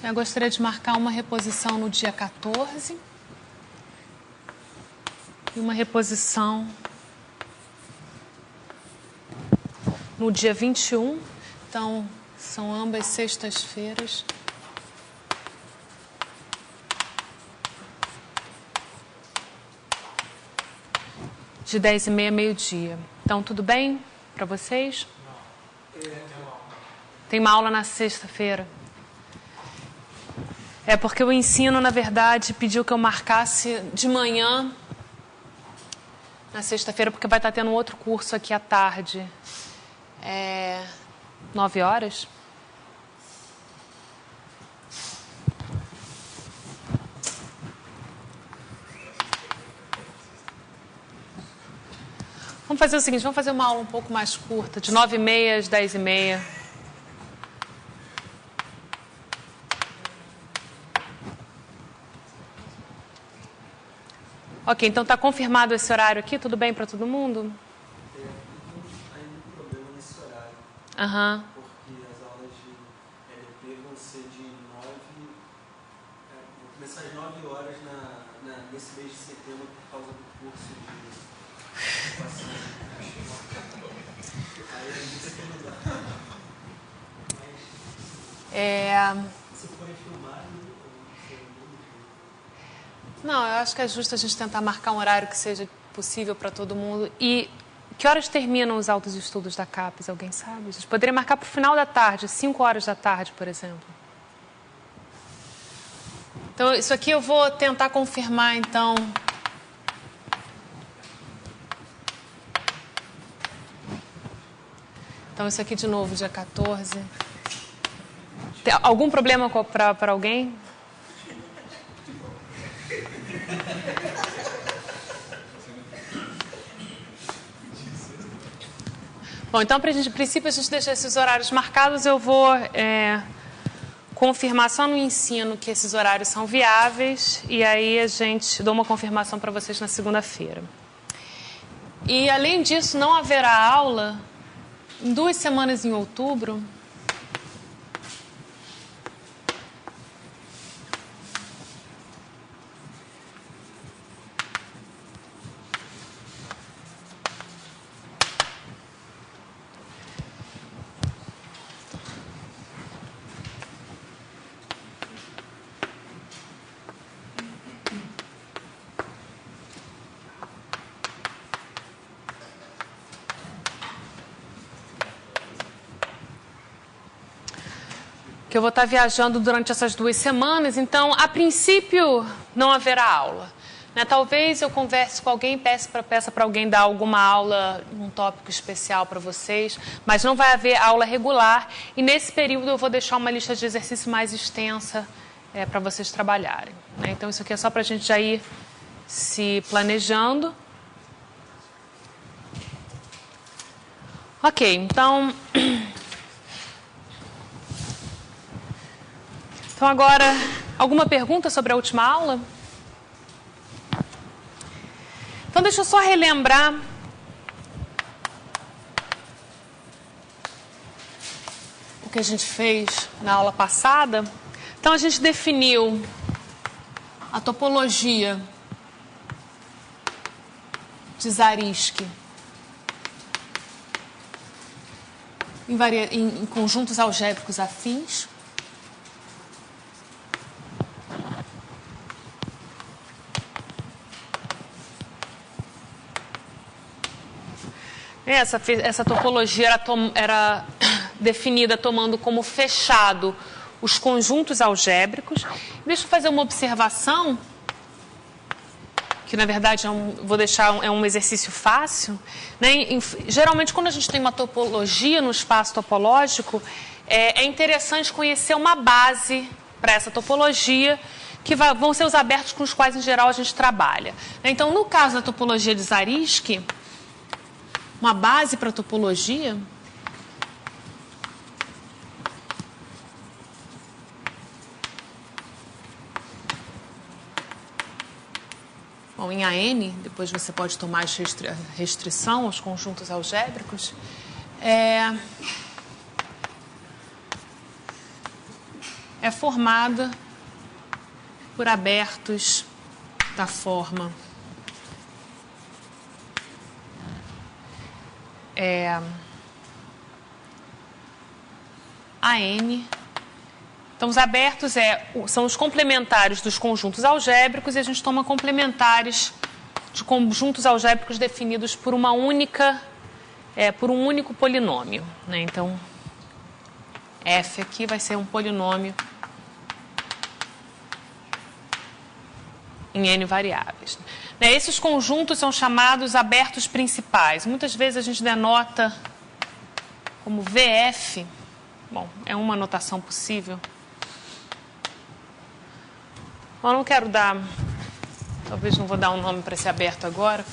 Eu gostaria de marcar uma reposição no dia 14 e uma reposição no dia 21. Então, são ambas sextas-feiras. De 10h30 a meio-dia. Então, tudo bem para vocês? Tem uma aula na sexta-feira. É porque o ensino, na verdade, pediu que eu marcasse de manhã na sexta-feira, porque vai estar tendo um outro curso aqui à tarde. 9 horas. Vamos fazer o seguinte, vamos fazer uma aula um pouco mais curta, de 9h30 às 10h30. Ok, então está confirmado esse horário aqui? Tudo bem para todo mundo? Tem ainda um problema nesse horário. Aham. Porque as aulas de LP vão ser de 9... vão começar às 9 horas nesse mês de setembro por causa do curso de ocupação. Aí a gente aqui não dá. Se forem filmar, Não, eu acho que é justo a gente tentar marcar um horário que seja possível para todo mundo. E que horas terminam os autos estudos da CAPES? Alguém sabe? A gente poderia marcar para o final da tarde, 5 horas da tarde, por exemplo. Então, isso aqui eu vou tentar confirmar, então. Então, isso aqui de novo, dia 14. Tem algum problema para alguém? Bom, então, para a princípio, a gente deixar esses horários marcados, eu vou confirmar só no ensino que esses horários são viáveis e aí a gente dá uma confirmação para vocês na segunda-feira. E, além disso, não haverá aula em 2 semanas em outubro. Que eu vou estar viajando durante essas 2 semanas, então, a princípio, não haverá aula. Né? Talvez eu converse com alguém, peça para alguém dar alguma aula, um tópico especial para vocês, mas não vai haver aula regular, e nesse período eu vou deixar uma lista de exercício mais extensa para vocês trabalharem. Né? Então, isso aqui é só para a gente já ir se planejando. Ok, então... Então, agora, alguma pergunta sobre a última aula? Então, deixa eu só relembrar o que a gente fez na aula passada. Então, a gente definiu a topologia de Zariski em conjuntos algébricos afins. Essa topologia era definida tomando como fechado os conjuntos algébricos. Deixa eu fazer uma observação, que na verdade vou deixar é um exercício fácil. Né? Geralmente, quando a gente tem uma topologia no espaço topológico, é interessante conhecer uma base para essa topologia, que vão ser os abertos com os quais, em geral, a gente trabalha. Então, no caso da topologia de Zariski, uma base para a topologia bom, em AN, depois você pode tomar restrição aos conjuntos algébricos. É é formada por abertos da forma AN. Então, os abertos são os complementares dos conjuntos algébricos e a gente toma complementares de conjuntos algébricos definidos por uma única, por um único polinômio, né? Então, F aqui vai ser um polinômio em N variáveis. Esses conjuntos são chamados abertos principais. Muitas vezes a gente denota como VF. Bom, é uma notação possível. Eu não quero dar, talvez não vou dar um nome para esse aberto agora,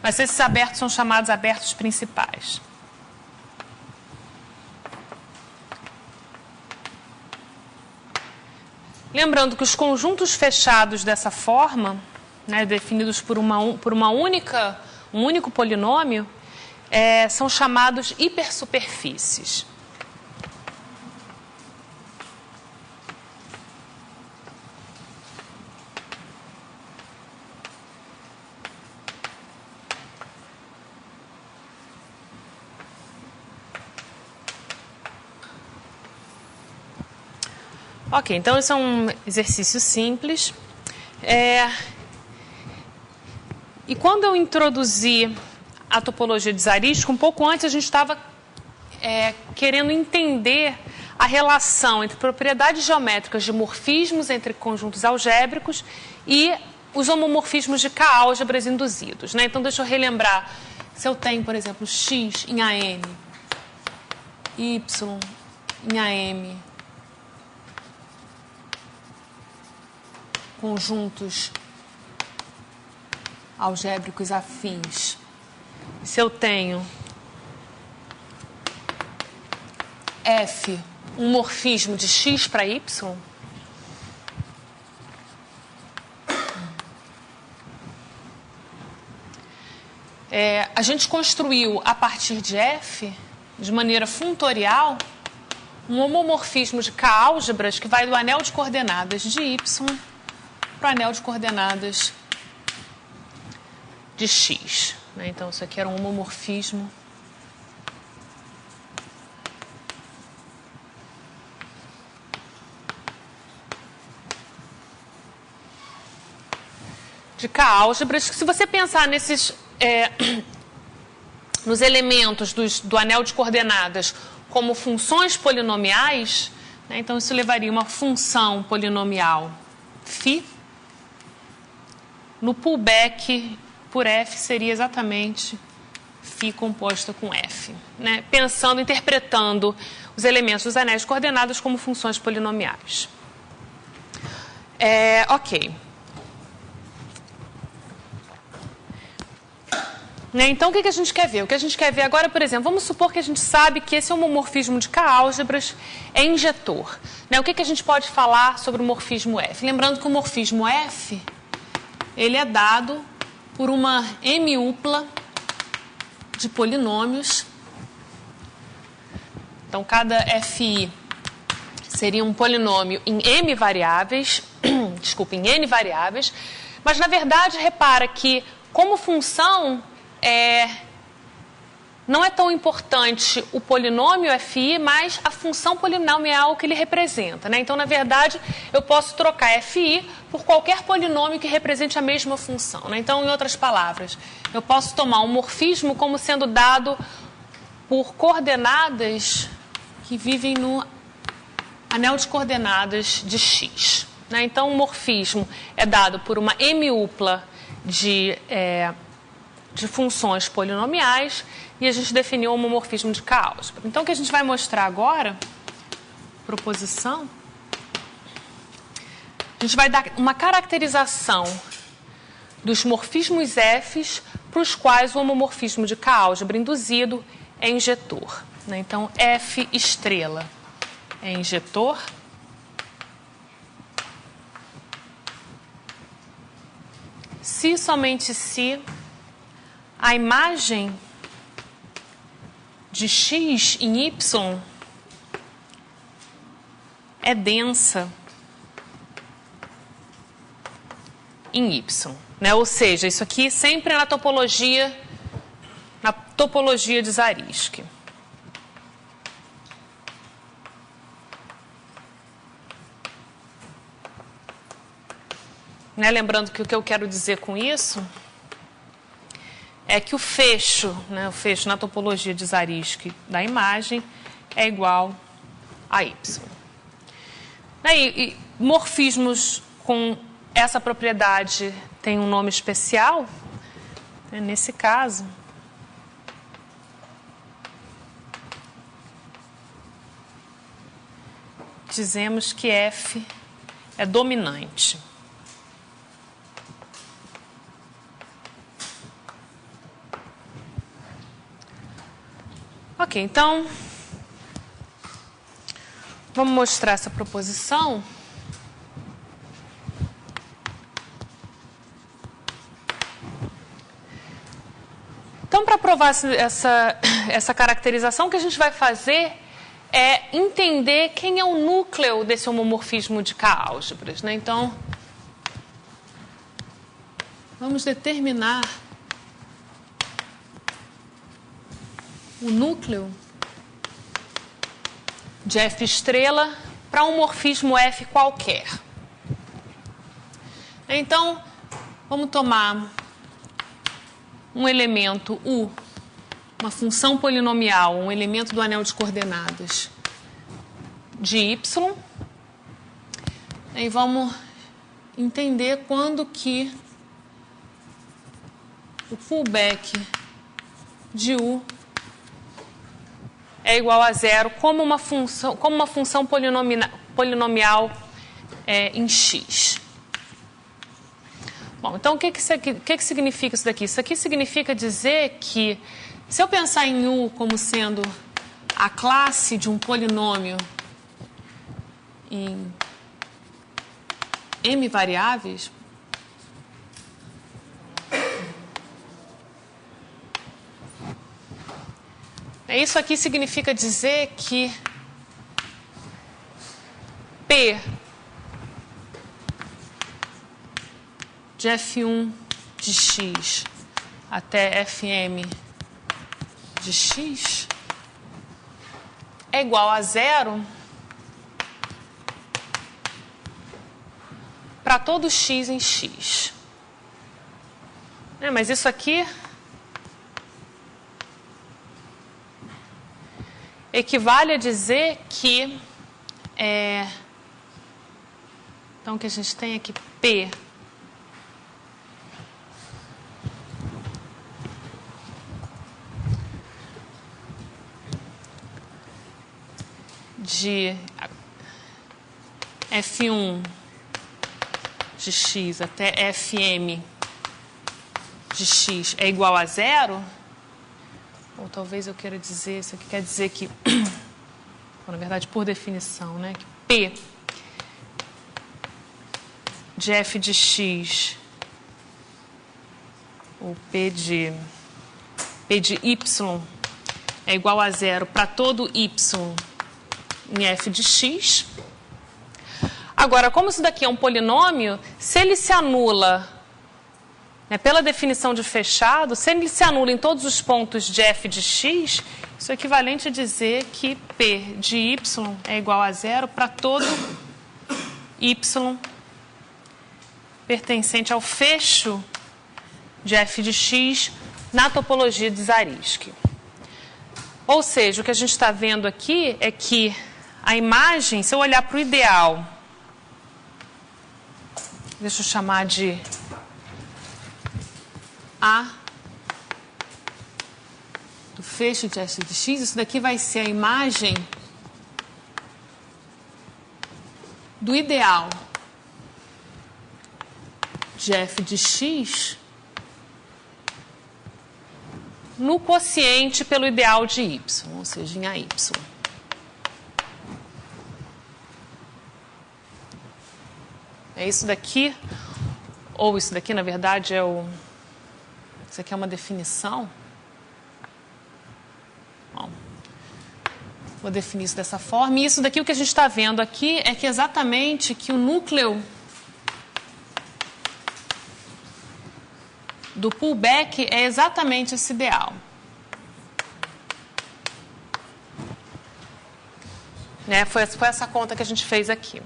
mas esses abertos são chamados abertos principais. Lembrando que os conjuntos fechados dessa forma, né, definidos por um único polinômio, são chamados hipersuperfícies. Ok, então esse é um exercício simples. E quando eu introduzi a topologia de Zariski, um pouco antes a gente estava querendo entender a relação entre propriedades geométricas de morfismos entre conjuntos algébricos e os homomorfismos de K-álgebras induzidos, né? Então, deixa eu relembrar. Se eu tenho, por exemplo, X em AN, Y em AM, conjuntos algébricos afins. Se eu tenho F, um morfismo de X para Y, a gente construiu a partir de F, de maneira funtorial, um homomorfismo de K-álgebras que vai do anel de coordenadas de Y para o anel de coordenadas de X. Né? Então, isso aqui era um homomorfismo de K-álgebras, que se você pensar nos elementos do anel de coordenadas como funções polinomiais, né? Então isso levaria uma função polinomial φ. No pullback por F seria exatamente φ composta com F, né? Interpretando os elementos dos anéis de coordenadas como funções polinomiais. Ok. Então, o que a gente quer ver? O que a gente quer ver agora, por exemplo, vamos supor que a gente sabe que esse homomorfismo de K-álgebras é injetor. O que a gente pode falar sobre o morfismo F? Lembrando que o morfismo F ele é dado por uma M-upla de polinômios. Então, cada FI seria um polinômio em M variáveis, desculpa, em N variáveis, mas, na verdade, repara que, como função, não é tão importante o polinômio FI, mas a função polinomial que ele representa, né? Então, na verdade, eu posso trocar FI por qualquer polinômio que represente a mesma função, né? Então, em outras palavras, eu posso tomar um morfismo como sendo dado por coordenadas que vivem no anel de coordenadas de X, né? Então, o morfismo é dado por uma M-upla de funções polinomiais e a gente definiu o homomorfismo de K-álgebra. Então, o que a gente vai mostrar agora, proposição, a gente vai dar uma caracterização dos morfismos Fs para os quais o homomorfismo de K-álgebra induzido é injetor, né? Então, F estrela é injetor. Se somente se a imagem de X em Y é densa em Y, né? Ou seja, isso aqui sempre é na topologia de Zariski. Né? Lembrando que o que eu quero dizer com isso é que o fecho na topologia de Zariski da imagem é igual a Y. E morfismos com essa propriedade tem um nome especial, né? Nesse caso, dizemos que F é dominante. Ok, então, vamos mostrar essa proposição. Então, para provar essa caracterização, o que a gente vai fazer é entender quem é o núcleo desse homomorfismo de K-álgebras, né? Então, vamos determinar o núcleo de F estrela para um morfismo F qualquer. Então, vamos tomar um elemento U, uma função polinomial, um elemento do anel de coordenadas de Y, e vamos entender quando que o pullback de U é igual a zero como uma função polinomial em X. Bom, então o que significa isso daqui? Isso aqui significa dizer que, se eu pensar em U como sendo a classe de um polinômio em M variáveis, isso aqui significa dizer que P de F1 de X até Fm de X é igual a zero para todo X em X. Mas isso aqui equivale a dizer que então o que a gente tem aqui P de F1 de X até Fm de X é igual a zero, ou talvez eu queira dizer, isso aqui quer dizer que, na verdade, por definição, né, que P de F de X, ou P de Y é igual a zero para todo Y em F de X. Agora, como isso daqui é um polinômio, se ele se anula, pela definição de fechado, se ele se anula em todos os pontos de F de X, isso é equivalente a dizer que P de Y é igual a zero para todo Y pertencente ao fecho de F de X na topologia de Zariski. Ou seja, o que a gente está vendo aqui é que a imagem, se eu olhar para o ideal, deixa eu chamar de A do fecho de F de X, isso daqui vai ser a imagem do ideal de F de X no quociente pelo ideal de Y, ou seja, em AY. É isso daqui, ou isso daqui, na verdade, isso aqui é uma definição. Bom, Vou definir isso dessa forma. E isso daqui, o que a gente está vendo aqui, é que exatamente que o núcleo do pullback é exatamente esse ideal. Né? Foi essa conta que a gente fez aqui.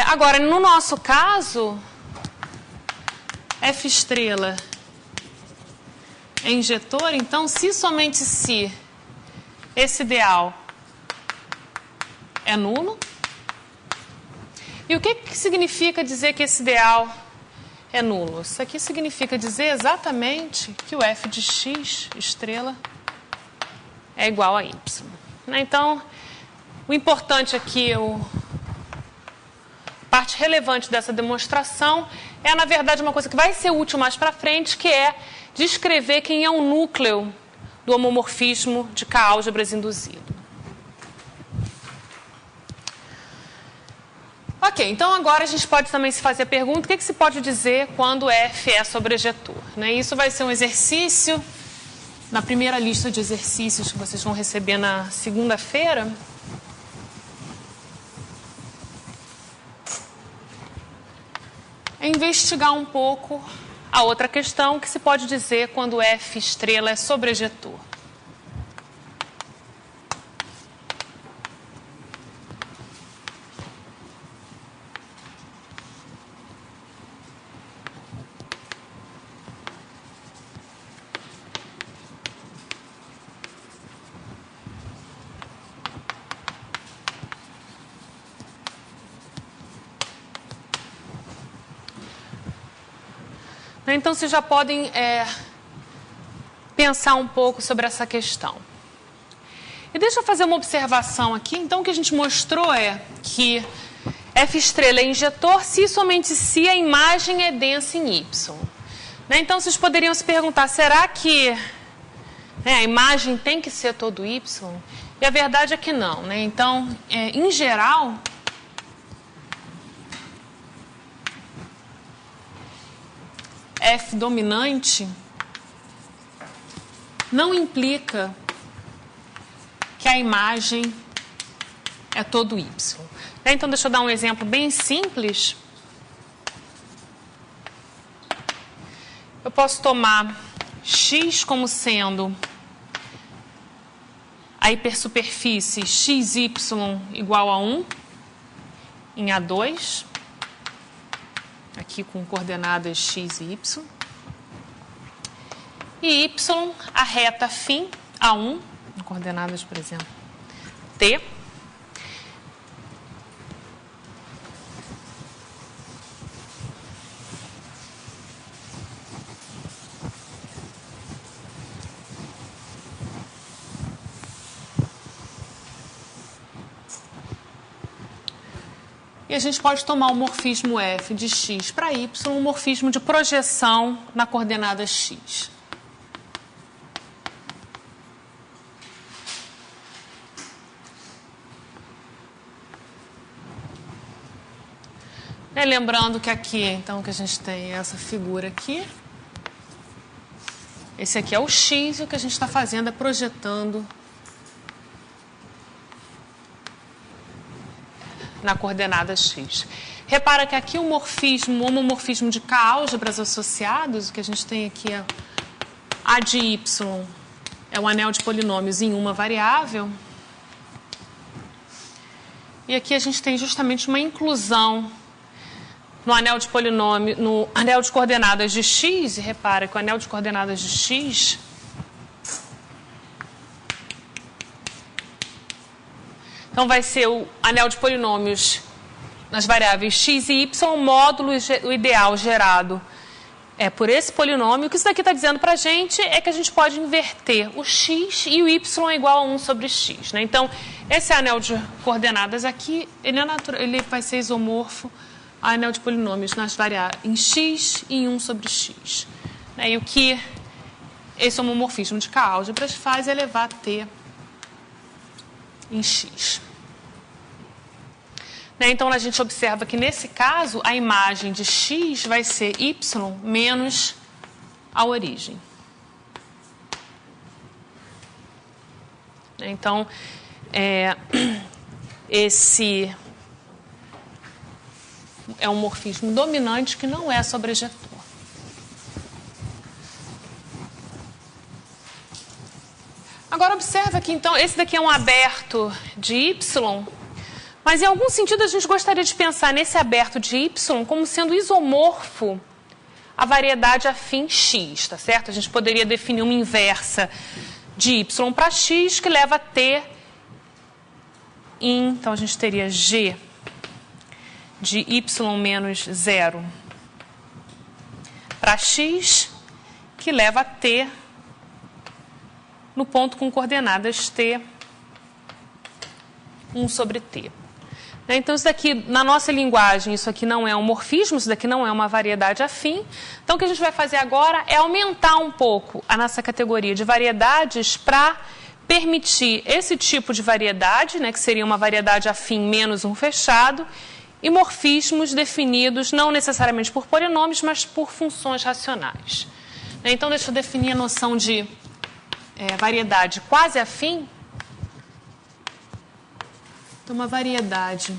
Agora, no nosso caso, F estrela é injetor, então, se somente se esse ideal é nulo. E o que significa dizer que esse ideal é nulo? Isso aqui significa dizer exatamente que o f de x estrela é igual a y. Então, o importante aqui, a parte relevante dessa demonstração é, na verdade, uma coisa que vai ser útil mais para frente, que é descrever quem é o núcleo do homomorfismo de K-álgebras induzido. Ok, então agora a gente pode também se fazer a pergunta, o que se pode dizer quando F é sobrejetor? Né? Isso vai ser um exercício na primeira lista de exercícios que vocês vão receber na segunda-feira. É investigar um pouco a outra questão, que se pode dizer quando F estrela é sobrejetor. Então, vocês já podem pensar um pouco sobre essa questão. E deixa eu fazer uma observação aqui. Então, o que a gente mostrou é que F estrela é injetor se e somente se a imagem é densa em Y. Né? Então, vocês poderiam se perguntar, será que a imagem tem que ser todo Y? E a verdade é que não. Né? Então, em geral, F dominante não implica que a imagem é todo Y. Então, deixa eu dar um exemplo bem simples. Eu posso tomar X como sendo a hipersuperfície XY igual a 1 em A2. Aqui com coordenadas x e y. E y, a reta fim, A1, com coordenadas, por exemplo, t. E a gente pode tomar o morfismo f de x para y, um morfismo de projeção na coordenada x. Lembrando que aqui, então, que a gente tem essa figura aqui. Esse aqui é o x e o que a gente está fazendo é projetando na coordenada x. Repara que aqui o homomorfismo de K-álgebras associados, o que a gente tem aqui é A de y é um anel de polinômios em uma variável. E aqui a gente tem justamente uma inclusão no anel de polinômio, no anel de coordenadas de x, e repara que o anel de coordenadas de x então vai ser o anel de polinômios nas variáveis x e y, o módulo o ideal gerado por esse polinômio. O que isso daqui está dizendo para a gente é que a gente pode inverter o x e o y é igual a 1 sobre x. Né? Então, esse anel de coordenadas aqui, ele vai ser isomorfo ao anel de polinômios nas variáveis em x e em 1 sobre x. Né? E o que esse homomorfismo de K-álgebras faz é levar t em x. Né? Então, a gente observa que, nesse caso, a imagem de x vai ser y menos a origem. Então, esse é um morfismo dominante que não é sobrejetor. Agora observa que então esse daqui é um aberto de Y, mas em algum sentido a gente gostaria de pensar nesse aberto de Y como sendo isomorfo à variedade afim X, tá certo? A gente poderia definir uma inversa de Y para X que leva a T em, então a gente teria G de Y menos 0 para X que leva a T no ponto com coordenadas T, 1 sobre T. Então, isso daqui, na nossa linguagem, isso aqui não é um morfismo, isso daqui não é uma variedade afim. Então, o que a gente vai fazer agora é aumentar um pouco a nossa categoria de variedades para permitir esse tipo de variedade, né, que seria uma variedade afim menos um fechado, e morfismos definidos não necessariamente por polinômios, mas por funções racionais. Então, deixa eu definir a noção de variedade quase afim. Então, uma variedade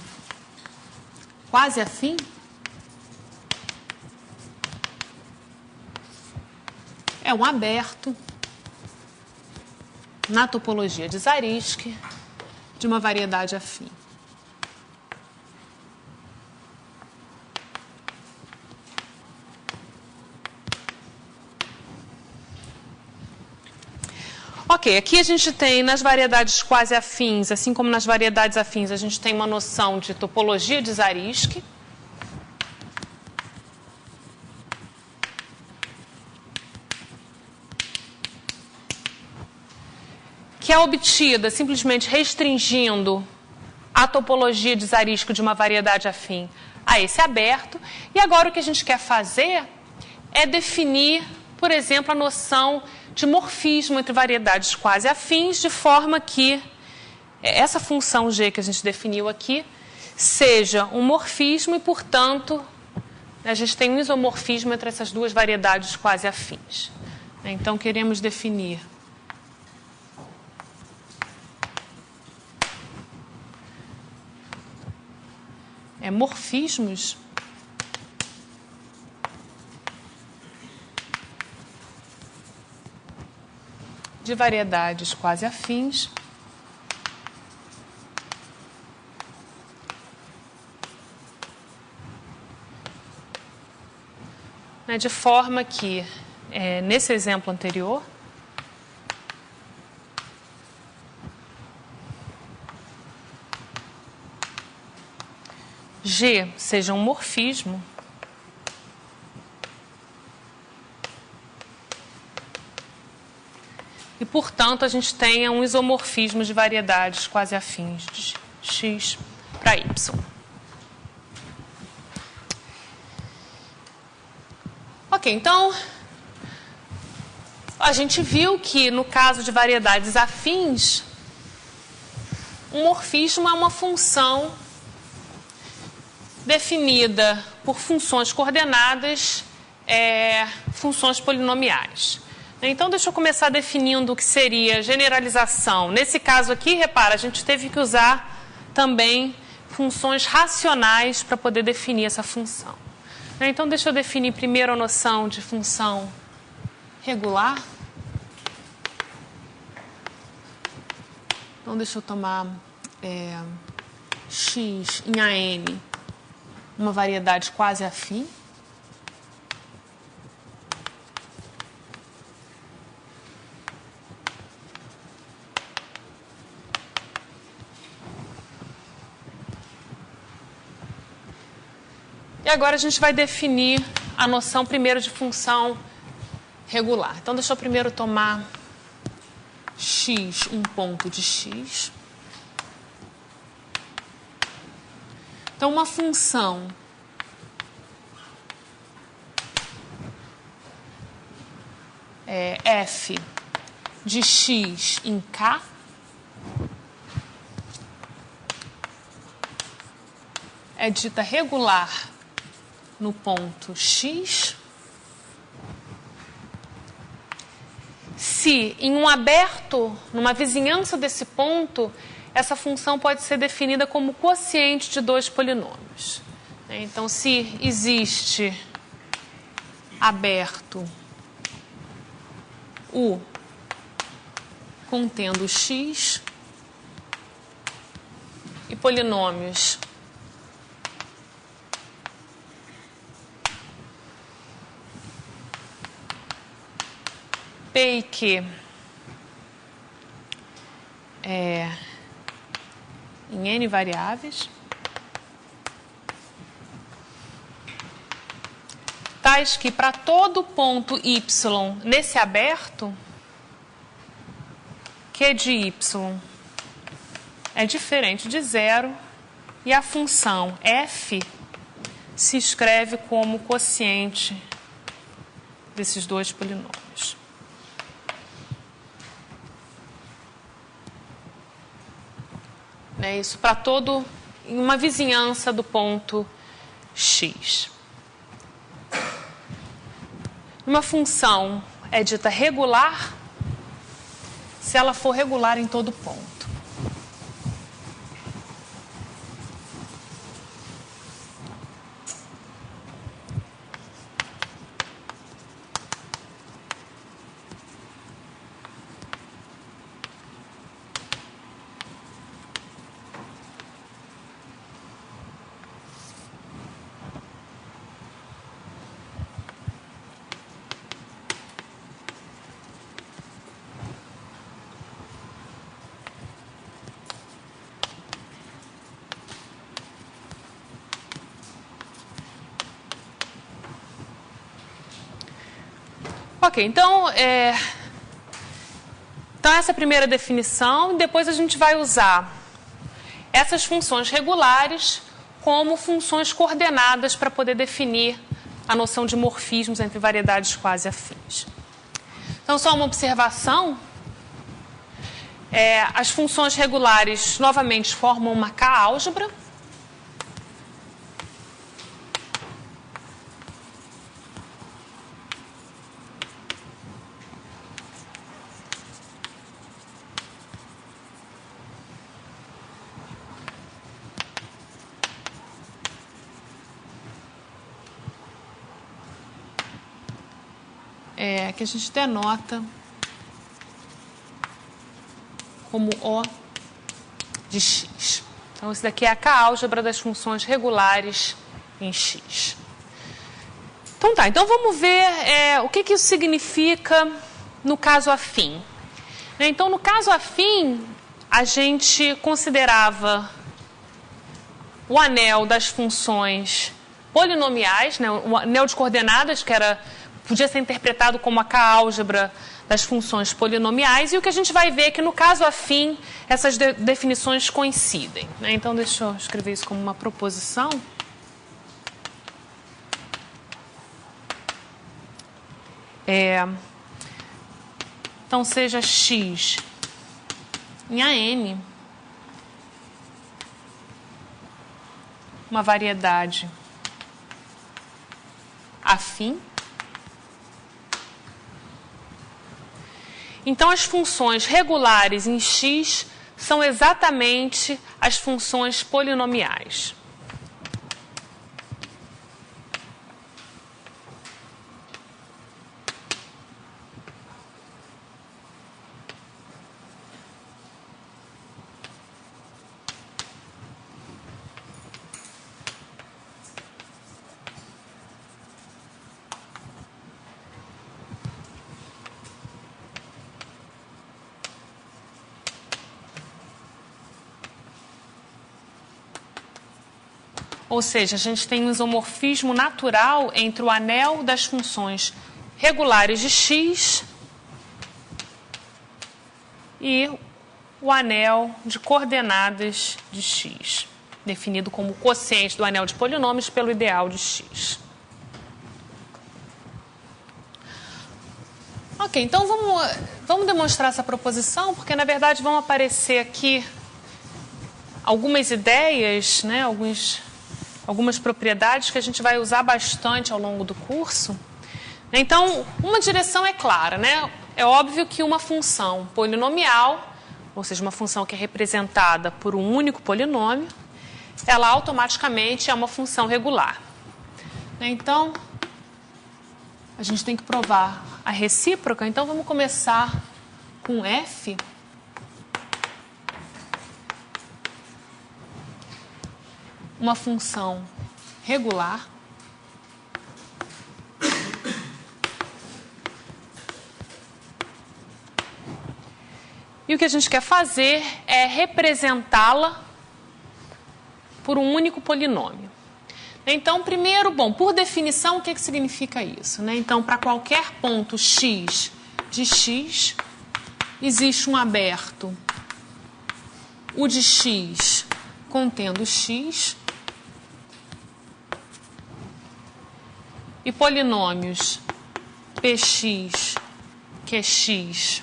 quase afim é um aberto na topologia de Zariski de uma variedade afim. Ok, aqui a gente tem nas variedades quase afins, assim como nas variedades afins, a gente tem uma noção de topologia de Zariski. Que é obtida simplesmente restringindo a topologia de Zariski de uma variedade afim a esse aberto. E agora o que a gente quer fazer é definir, por exemplo, a noção de morfismo entre variedades quase afins, de forma que essa função G que a gente definiu aqui seja um morfismo e, portanto, a gente tem um isomorfismo entre essas duas variedades quase afins. Então, queremos definir morfismos de variedades quase afins de forma que, nesse exemplo anterior, G seja um morfismo e, portanto, a gente tenha um isomorfismo de variedades quase afins de X para Y. Ok, então, a gente viu que, no caso de variedades afins, um morfismo é uma função definida por funções coordenadas, funções polinomiais. Então, deixa eu começar definindo o que seria generalização. Nesse caso aqui, repara, a gente teve que usar também funções racionais para poder definir essa função. Então, deixa eu definir primeiro a noção de função regular. Então, deixa eu tomar x em AN, uma variedade quase afim. E agora a gente vai definir a noção primeiro de função regular. Então, deixa eu primeiro tomar x, um ponto de x. Então, uma função f de x em k é dita regular no ponto x se em um aberto, numa vizinhança desse ponto, essa função pode ser definida como quociente de dois polinômios. Então, se existe aberto U contendo x e polinômios P e Q em N variáveis, tais que para todo ponto y nesse aberto, Q de y é diferente de zero e a função f se escreve como quociente desses dois polinômios. Isso para todo, em uma vizinhança do ponto x. Uma função é dita regular se ela for regular em todo ponto. Ok, então essa é a primeira definição, e depois a gente vai usar essas funções regulares como funções coordenadas para poder definir a noção de morfismos entre variedades quase afins. Então, só uma observação, as funções regulares novamente formam uma K-álgebra. Que a gente denota como O de x. Então, esse daqui é a K-álgebra das funções regulares em x. Então, então vamos ver o que isso significa no caso afim. Então, no caso afim, a gente considerava o anel das funções polinomiais, o anel de coordenadas, que podia ser interpretado como a K-álgebra das funções polinomiais, e o que a gente vai ver é que, no caso afim, essas definições coincidem. Então, deixa eu escrever isso como uma proposição. Então, seja x em AN uma variedade afim. Então, as funções regulares em x são exatamente as funções polinomiais. Ou seja, a gente tem um isomorfismo natural entre o anel das funções regulares de x e o anel de coordenadas de x, definido como quociente do anel de polinômios pelo ideal de x. Ok, então vamos demonstrar essa proposição, porque na verdade vão aparecer aqui algumas ideias, algumas propriedades que a gente vai usar bastante ao longo do curso. Então, uma direção é clara, É óbvio que uma função polinomial, ou seja, uma função que é representada por um único polinômio, ela automaticamente é uma função regular. Então, a gente tem que provar a recíproca, então vamos começar com f. Uma função regular. E o que a gente quer fazer é representá-la por um único polinômio. Então, primeiro, bom, por definição, o que significa isso? Então, para qualquer ponto x de x, existe um aberto, o de x contendo x, e polinômios px, que é x.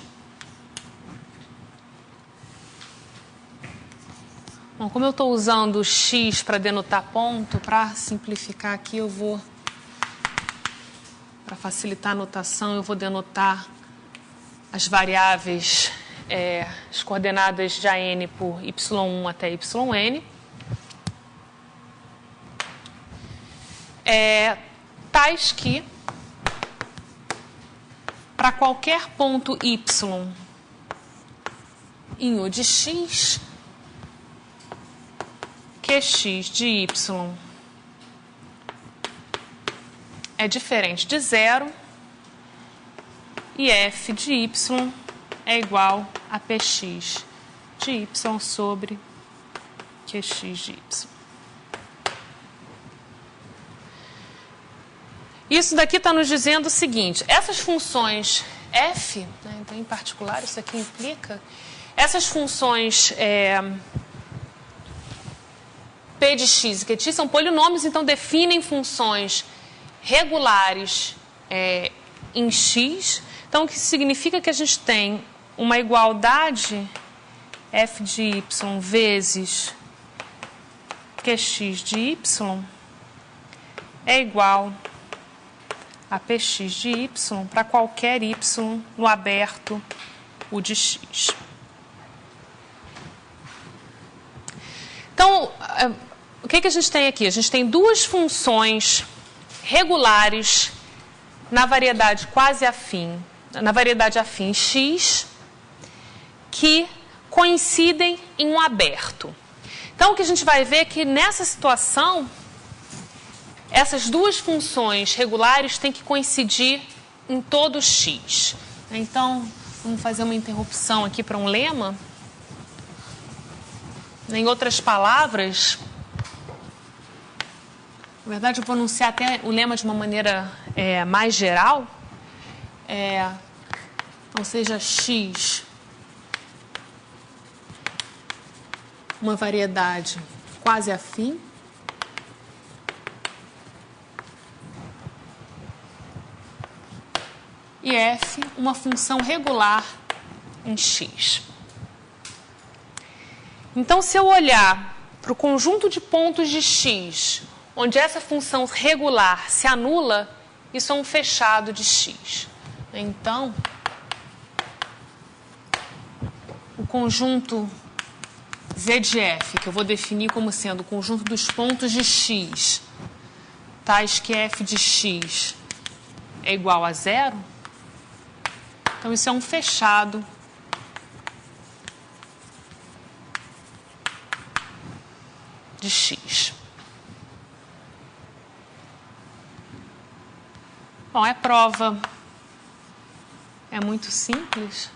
Bom, como eu estou usando o x para denotar ponto, para simplificar aqui eu vou, para facilitar a notação, eu vou denotar as variáveis, as coordenadas de AN por y1 até yn. Tais que, para qualquer ponto y em U de x, QX de y é diferente de zero e f de y é igual a px de y sobre qx de y. Isso daqui está nos dizendo o seguinte, essas funções f, então em particular isso aqui implica, essas funções P de x e QX são polinômios, então definem funções regulares em x. Então, o que significa que a gente tem uma igualdade f de y vezes QX de y é igual a px de y para qualquer y no aberto U de x. Então, o que a gente tem aqui? A gente tem duas funções regulares na variedade quase afim, na variedade afim x, que coincidem em um aberto. Então, o que a gente vai ver é que nessa situação, essas duas funções regulares têm que coincidir em todo x. Então, vamos fazer uma interrupção aqui para um lema. Em outras palavras, na verdade eu vou anunciar até o lema de uma maneira mais geral, então seja x uma variedade quase afim, e f uma função regular em x. Então, se eu olhar para o conjunto de pontos de x, onde essa função regular se anula, isso é um fechado de x. Então, o conjunto Z de f, que eu vou definir como sendo o conjunto dos pontos de x, tais que f de x é igual a zero, então isso é um fechado de x. Bom, a prova é muito simples.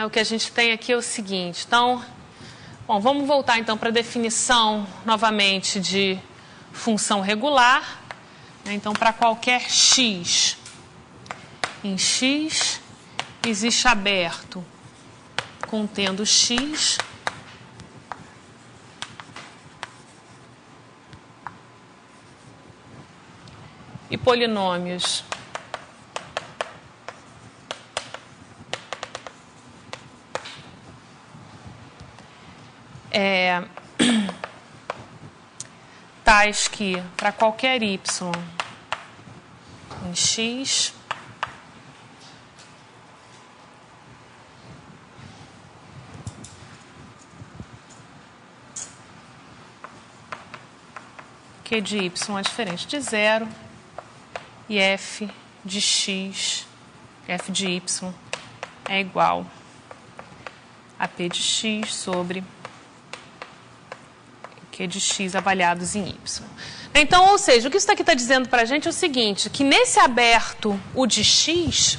O que a gente tem aqui é o seguinte. Então, bom, vamos voltar então para a definição novamente de função regular. Então, para qualquer x em x, existe aberto contendo x e polinômios tais que para qualquer y em x Q de Y é diferente de zero e F de X, F de Y é igual a P de X sobre Q de X avaliados em Y. Então, ou seja, o que isso daqui está dizendo para a gente é o seguinte, que nesse aberto, o de X,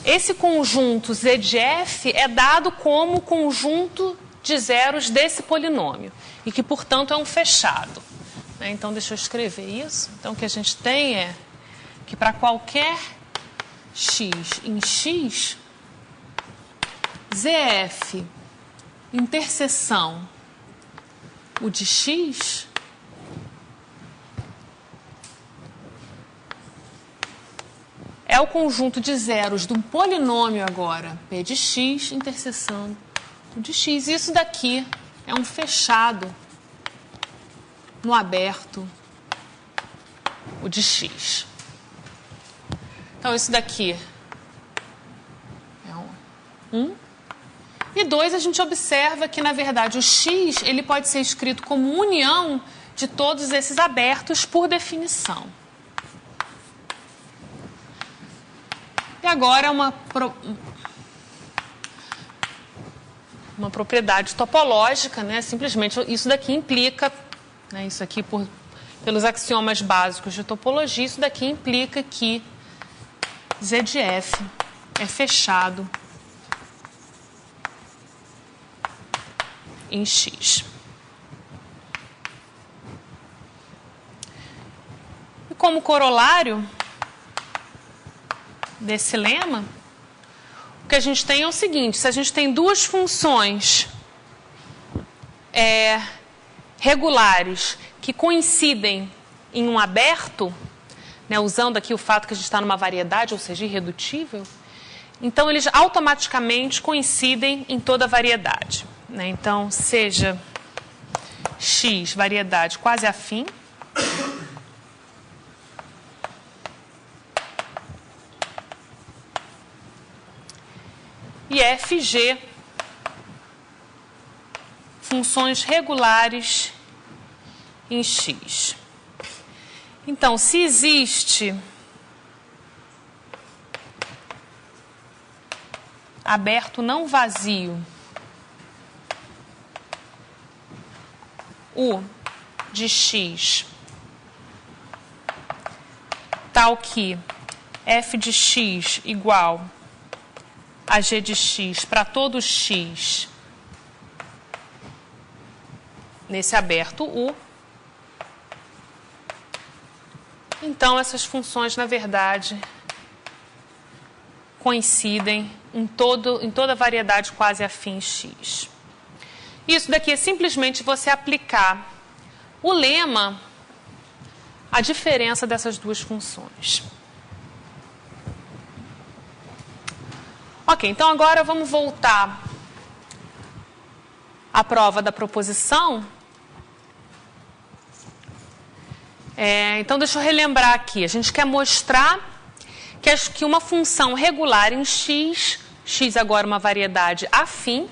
esse conjunto Z de F é dado como conjunto de zeros desse polinômio e que, portanto, é um fechado. Então, deixa eu escrever isso. Então, o que a gente tem é que para qualquer X em X, ZF interseção o de X é o conjunto de zeros de um polinômio agora, P de X interseção o de X. Isso daqui é um fechado no aberto, o de X. Então, isso daqui é um. E 2, a gente observa que, na verdade, o X ele pode ser escrito como união de todos esses abertos por definição. E agora uma propriedade topológica, né? Simplesmente isso daqui implica, né? Isso aqui pelos axiomas básicos de topologia, isso daqui implica que Z de F é fechado em X. E como corolário desse lema, o que a gente tem é o seguinte, se a gente tem duas funções regulares que coincidem em um aberto, né, usando aqui o fato que a gente está numa variedade, ou seja, irredutível, então eles automaticamente coincidem em toda a variedade. Né? Então, seja X variedade quase afim, e FG funções regulares em X. Então, se existe aberto não vazio U de X tal que F de X igual a G de X para todo X nesse aberto U, então essas funções, na verdade, coincidem em toda a variedade quase afim X. Isso daqui é simplesmente você aplicar o lema à diferença dessas duas funções. Ok, então agora vamos voltar à prova da proposição. Então, deixa eu relembrar aqui. A gente quer mostrar que uma função regular em X, X agora uma variedade afim,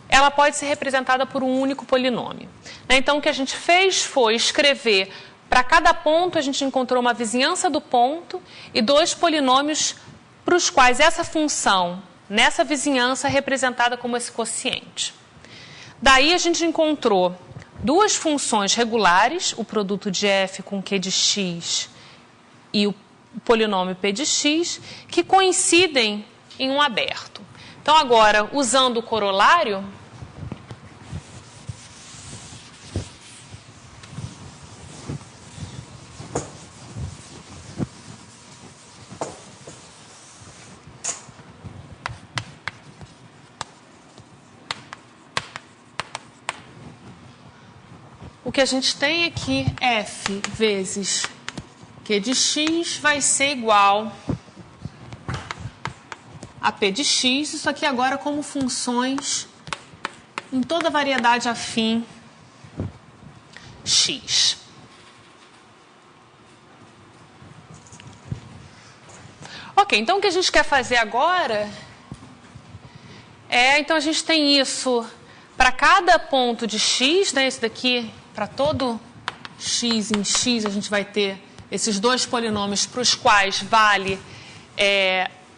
ela pode ser representada por um único polinômio. Então, o que a gente fez foi escrever, para cada ponto a gente encontrou uma vizinhança do ponto e dois polinômios para os quais essa função, nessa vizinhança, é representada como esse quociente. Daí a gente encontrou duas funções regulares, o produto de F com Q de X e o polinômio P de X, que coincidem em um aberto. Então, agora, usando o corolário, o que a gente tem é que F vezes Q de X vai ser igual a P de X, isso aqui agora como funções em toda a variedade afim X. Ok, então o que a gente quer fazer agora então a gente tem isso para cada ponto de x, né, esse daqui, para todo x em x, a gente vai ter esses dois polinômios para os quais vale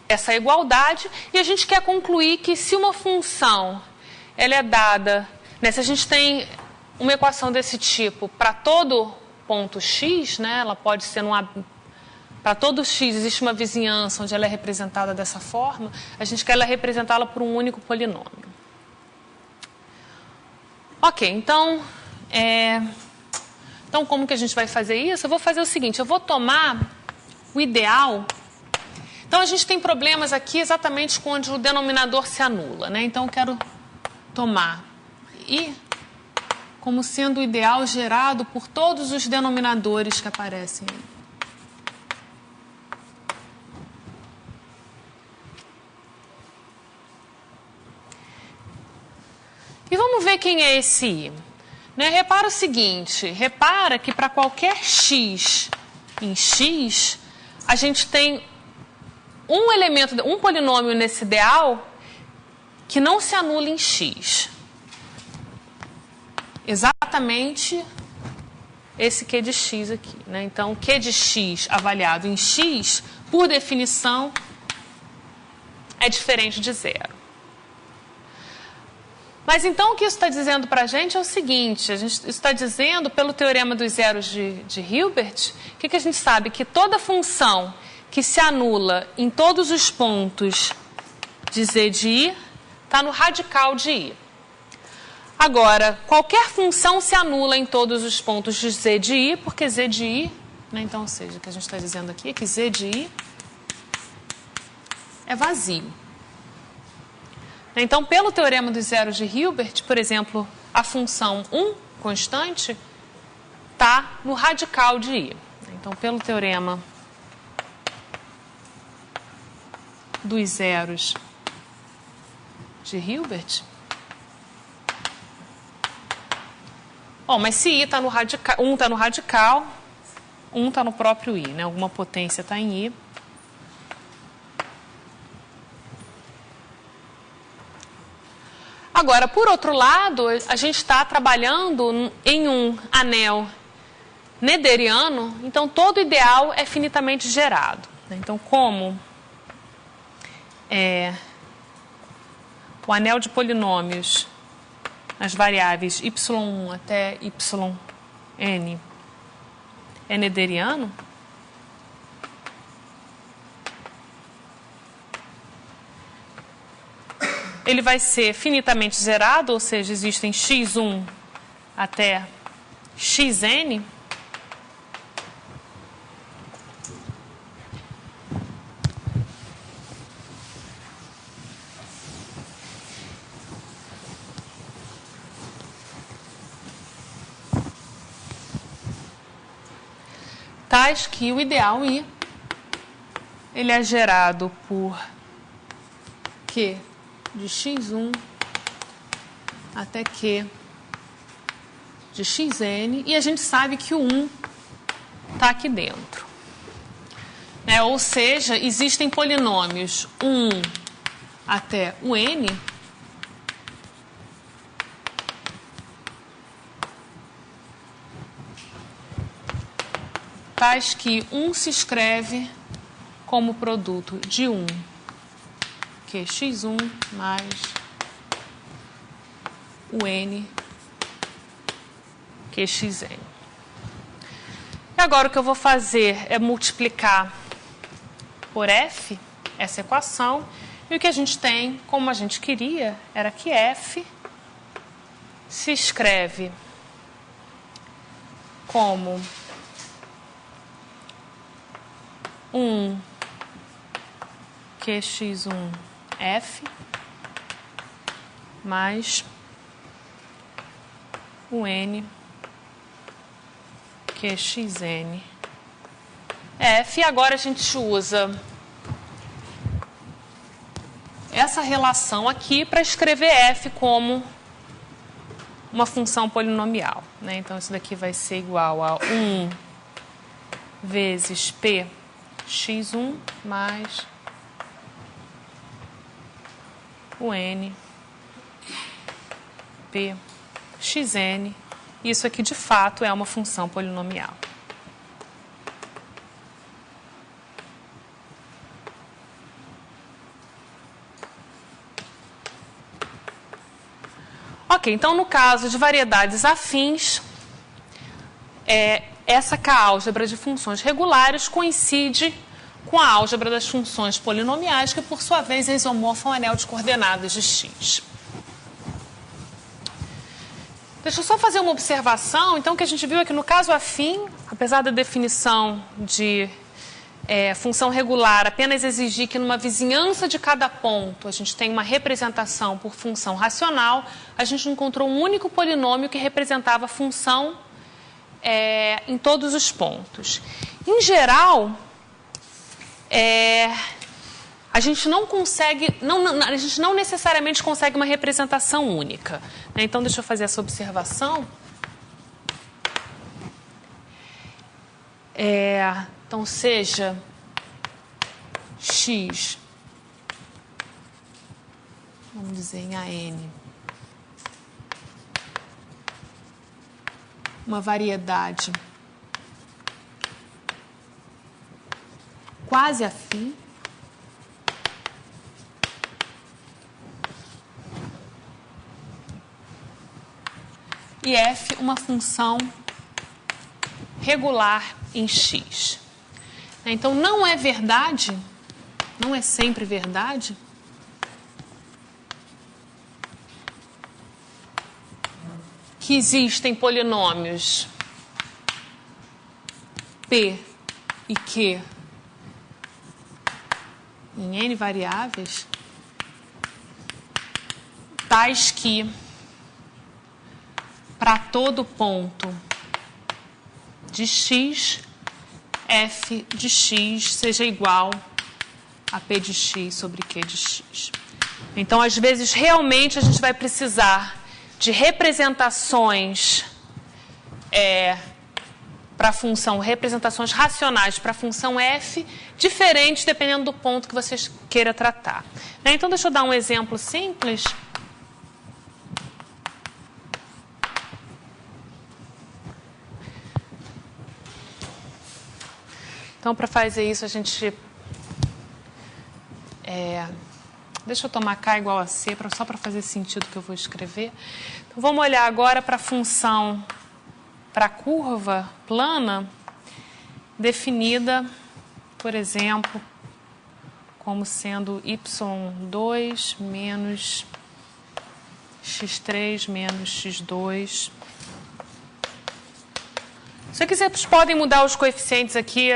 essa igualdade. E a gente quer concluir que se uma função ela é dada, né, se a gente tem uma equação desse tipo para todo ponto x, né, ela pode ser para todo x existe uma vizinhança onde ela é representada dessa forma, a gente quer representá-la por um único polinômio. Ok, então como que a gente vai fazer isso? Eu vou fazer o seguinte, eu vou tomar o ideal. Então a gente tem problemas aqui exatamente onde o denominador se anula, né? Então eu quero tomar I como sendo o ideal gerado por todos os denominadores que aparecem aí. E vamos ver quem é esse I. Né? Repara o seguinte, repara que para qualquer x em x, a gente tem um elemento, um polinômio nesse ideal que não se anula em x. Exatamente esse Q de x aqui. Né? Então, Q de x avaliado em x, por definição, é diferente de zero. Mas então o que isso está dizendo para a gente é o seguinte, isso está dizendo, pelo teorema dos zeros de Hilbert, o que a gente sabe? Que toda função que se anula em todos os pontos de z de i está no radical de i. Agora, qualquer função se anula em todos os pontos de z de i, porque z de i, né, então, ou seja, o que a gente está dizendo aqui é que z de i é vazio. Então, pelo teorema dos zeros de Hilbert, por exemplo, a função 1 constante está no radical de i. Então, pelo teorema dos zeros de Hilbert, bom, mas se i está no radical, 1 está no radical, 1 está no próprio i, né? Alguma potência está em i. Agora, por outro lado, a gente está trabalhando em um anel nederiano, então todo ideal é finitamente gerado. Então, como o anel de polinômios nas variáveis y1 até yn é nederiano, ele vai ser finitamente zerado, ou seja, existem x1 até xn. Tais que o ideal I, ele é gerado por Q de x1 até Q de xn, e a gente sabe que o 1 está aqui dentro. Ou seja, existem polinômios 1 até o n tais que 1 se escreve como produto de 1 que x1 mais o n que xn. E agora o que eu vou fazer é multiplicar por f essa equação, e o que a gente tem, como a gente queria, era que f se escreve como 1 QX1 F mais o N QXN F. E agora a gente usa essa relação aqui para escrever F como uma função polinomial. Então, isso daqui vai ser igual a 1 vezes P x1 mais o n P xn. Isso aqui, de fato, é uma função polinomial. Ok, então, no caso de variedades afins, essa K-álgebra de funções regulares coincide com a álgebra das funções polinomiais, que, por sua vez, é isomorfa ao anel de coordenadas de x. Deixa eu só fazer uma observação. Então, o que a gente viu é que, no caso afim, apesar da definição de função regular apenas exigir que, numa vizinhança de cada ponto, a gente tenha uma representação por função racional, a gente encontrou um único polinômio que representava a função em todos os pontos. Em geral, a gente não consegue, a gente não necessariamente consegue uma representação única, né? Então, deixa eu fazer essa observação. Então, seja x, vamos dizer em AN, uma variedade quase afim, e f uma função regular em x. Então, não é verdade, não é sempre verdade, que existem polinômios P e Q em N variáveis, tais que, para todo ponto de x, f de x seja igual a P de x sobre Q de x. Então, às vezes, realmente, a gente vai precisar de representações para a função, representações racionais para a função f, diferentes dependendo do ponto que você queira tratar. Então, deixa eu dar um exemplo simples. Então, para fazer isso, a gente... deixa eu tomar K igual a C, só para fazer sentido que eu vou escrever. Então, vamos olhar agora para a função, para a curva plana, definida, por exemplo, como sendo y2 menos x3 menos x2. Isso aqui vocês podem mudar os coeficientes aqui,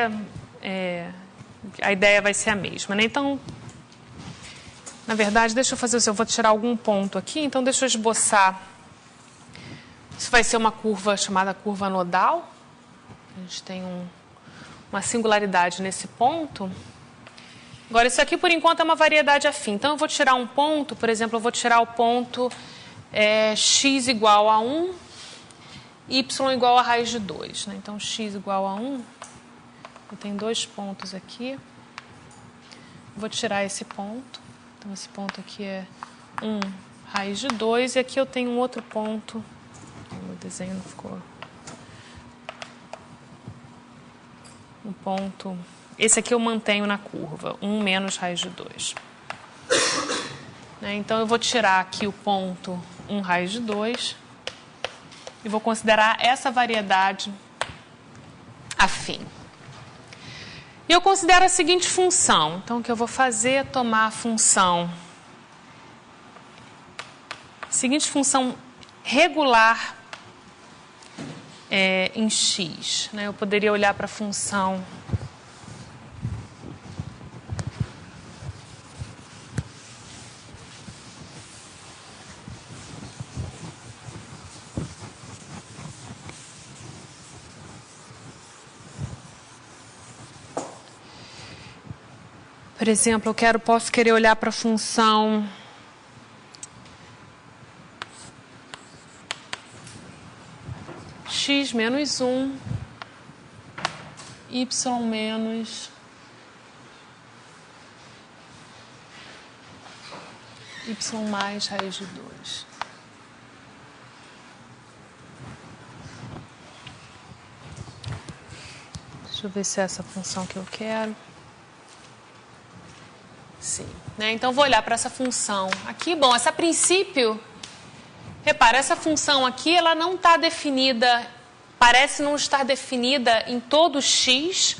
a ideia vai ser a mesma, né? Então, na verdade, deixa eu fazer isso, eu vou tirar algum ponto aqui, então deixa eu esboçar. Isso vai ser uma curva chamada curva nodal. A gente tem uma singularidade nesse ponto. Agora, isso aqui, por enquanto, é uma variedade afim. Então, eu vou tirar um ponto, por exemplo, eu vou tirar o ponto x igual a 1, y igual a raiz de 2. Né? Então, x igual a 1, eu tenho dois pontos aqui. Vou tirar esse ponto. Então, esse ponto aqui é 1 raiz de 2. E aqui eu tenho um outro ponto. O desenho não ficou... Um ponto... Esse aqui eu mantenho na curva. 1 menos raiz de 2. Então, eu vou tirar aqui o ponto 1 raiz de 2. E vou considerar essa variedade afim. E eu considero a seguinte função. Então, o que eu vou fazer é tomar a função... Seguinte função regular em x. Né? Eu poderia olhar para a função... Por exemplo, posso querer olhar para a função x menos 1, y menos y mais raiz de 2. Deixa eu ver se é essa função que eu quero. Sim. Né? Então, vou olhar para essa função aqui. Bom, essa a princípio, repara, essa função aqui, ela não está definida, parece não estar definida em todo x,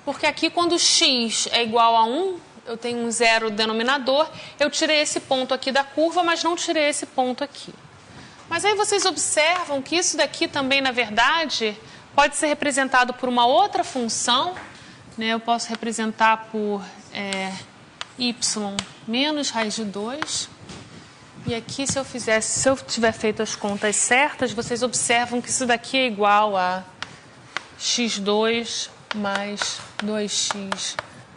porque aqui quando x é igual a 1, eu tenho um zero denominador, eu tirei esse ponto aqui da curva, mas não tirei esse ponto aqui. Mas aí vocês observam que isso daqui também, na verdade, pode ser representado por uma outra função, né? Eu posso representar por y menos raiz de 2. E aqui, se eu tiver feito as contas certas, vocês observam que isso daqui é igual a x2 mais 2x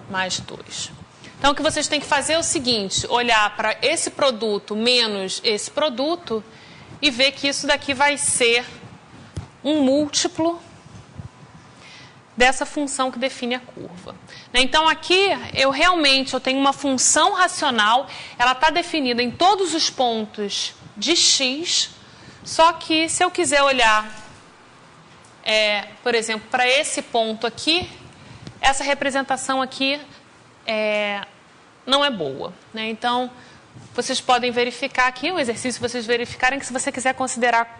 mais 2. Então, o que vocês têm que fazer é o seguinte, olhar para esse produto menos esse produto e ver que isso daqui vai ser um múltiplo dessa função que define a curva. Então, aqui, eu tenho uma função racional, ela está definida em todos os pontos de x, só que se eu quiser olhar, por exemplo, para esse ponto aqui, essa representação aqui não é boa. Então, vocês podem verificar aqui, um exercício vocês verificarem que se você quiser considerar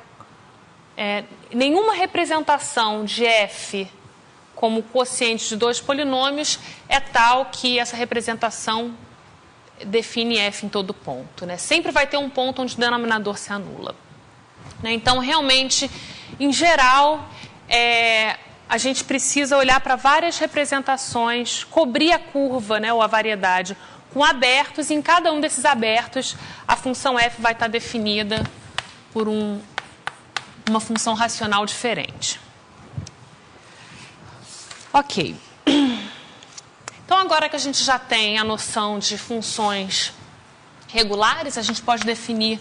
nenhuma representação de f como quociente de dois polinômios, é tal que essa representação define f em todo ponto. Sempre vai ter um ponto onde o denominador se anula. Então, realmente, em geral, a gente precisa olhar para várias representações, cobrir a curva, ou a variedade, com abertos, e em cada um desses abertos, a função f vai estar definida por uma função racional diferente. Ok. Então, agora que a gente já tem a noção de funções regulares, a gente pode definir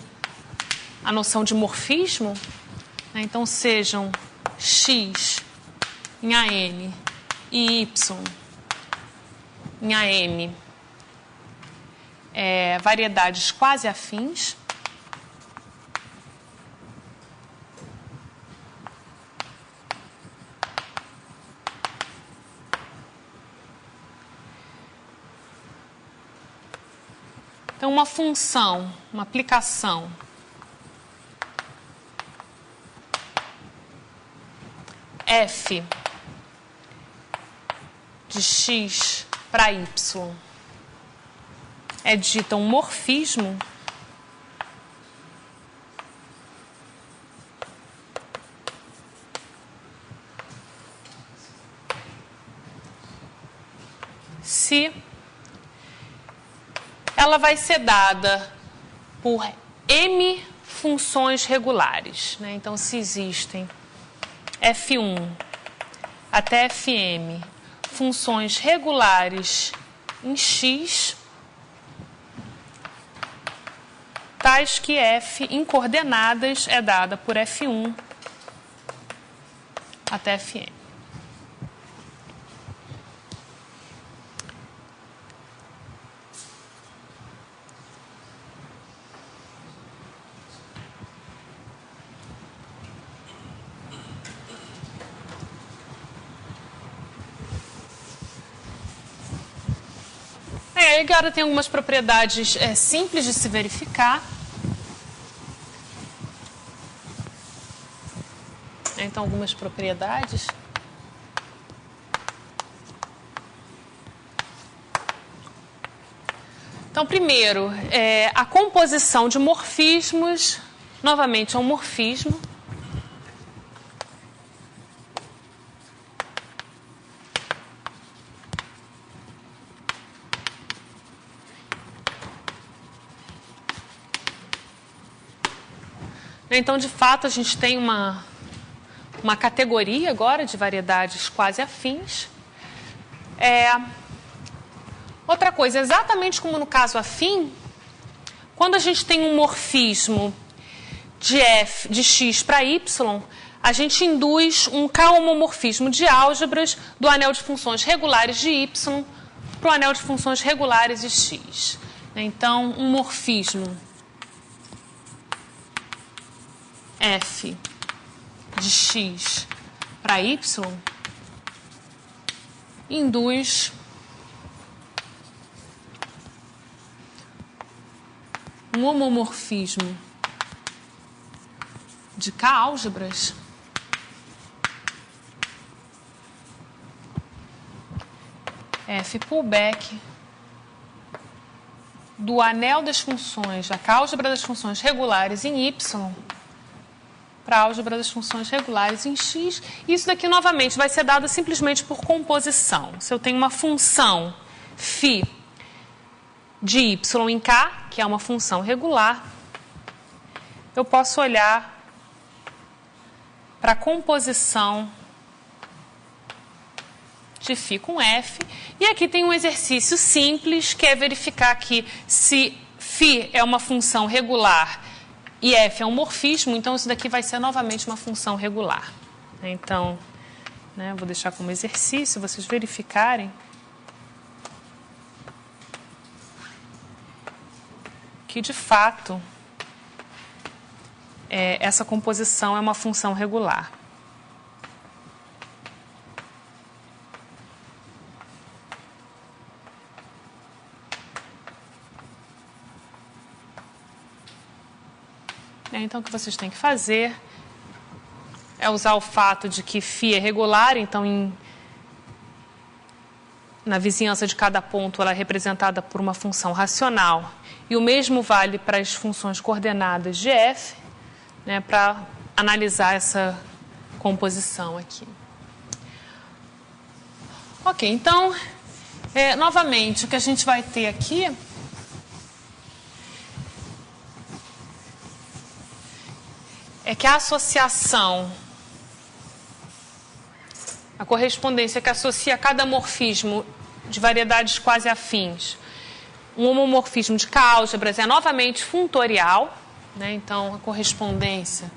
a noção de morfismo. Então, sejam x em AN e y em AM variedades quase afins. Então, uma função, uma aplicação f de x para y é dita um morfismo se ela vai ser dada por m funções regulares. Então, se existem f1 até fm funções regulares em x, tais que f em coordenadas é dada por f1 até fm. Agora tem algumas propriedades simples de se verificar. Então, algumas propriedades. Então, primeiro, a composição de morfismos, novamente é um morfismo. Então, de fato, a gente tem uma categoria agora de variedades quase afins. Outra coisa, exatamente como no caso afim, quando a gente tem um morfismo de x para y, a gente induz um k-homomorfismo de álgebras do anel de funções regulares de y para o anel de funções regulares de x. Então, um morfismo f de x para y induz um homomorfismo de K-álgebras F pullback do anel das funções, da K-álgebra das funções regulares em Y para a álgebra das funções regulares em X. Isso daqui, novamente, vai ser dado simplesmente por composição. Se eu tenho uma função φ de Y em K, que é uma função regular, eu posso olhar para a composição de φ com F. E aqui tem um exercício simples, que é verificar que se φ é uma função regular e F é um morfismo, então isso daqui vai ser novamente uma função regular. Então, vou deixar como exercício, vocês verificarem que, de fato, essa composição é uma função regular. Então, o que vocês têm que fazer é usar o fato de que φ é regular, então, na vizinhança de cada ponto, ela é representada por uma função racional. E o mesmo vale para as funções coordenadas de F, para analisar essa composição aqui. Ok, então, novamente, o que a gente vai ter aqui é que a associação, a correspondência que associa cada morfismo de variedades quase afins, um homomorfismo de K-álgebras é novamente funtorial, então a correspondência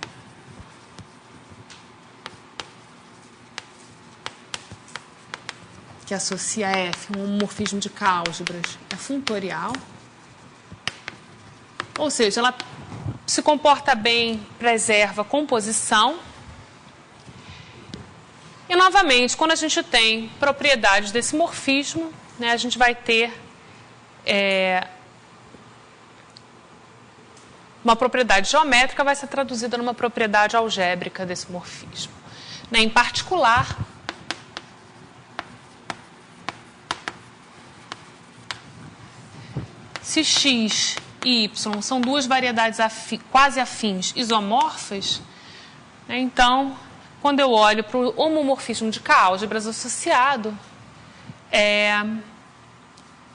que associa F, um homomorfismo de K-álgebras, é funtorial, ou seja, ela se comporta bem, preserva a composição. E, novamente, quando a gente tem propriedades desse morfismo, a gente vai ter uma propriedade geométrica, vai ser traduzida numa propriedade algébrica desse morfismo. Em particular, se X e Y são duas variedades quase afins isomorfas, então, quando eu olho para o homomorfismo de K-álgebras associado,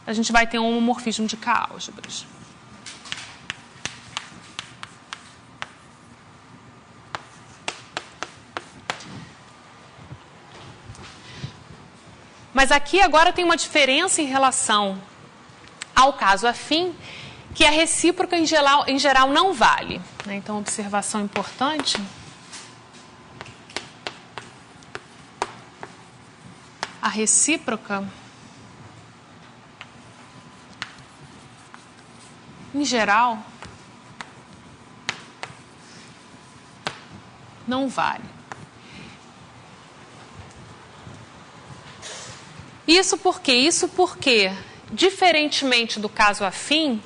a gente vai ter um homomorfismo de K-álgebras. Mas aqui agora tem uma diferença em relação ao caso afim, que a recíproca em geral não vale. Então, observação importante. A recíproca, em geral, não vale. Isso por quê? Isso porque, diferentemente do caso afim,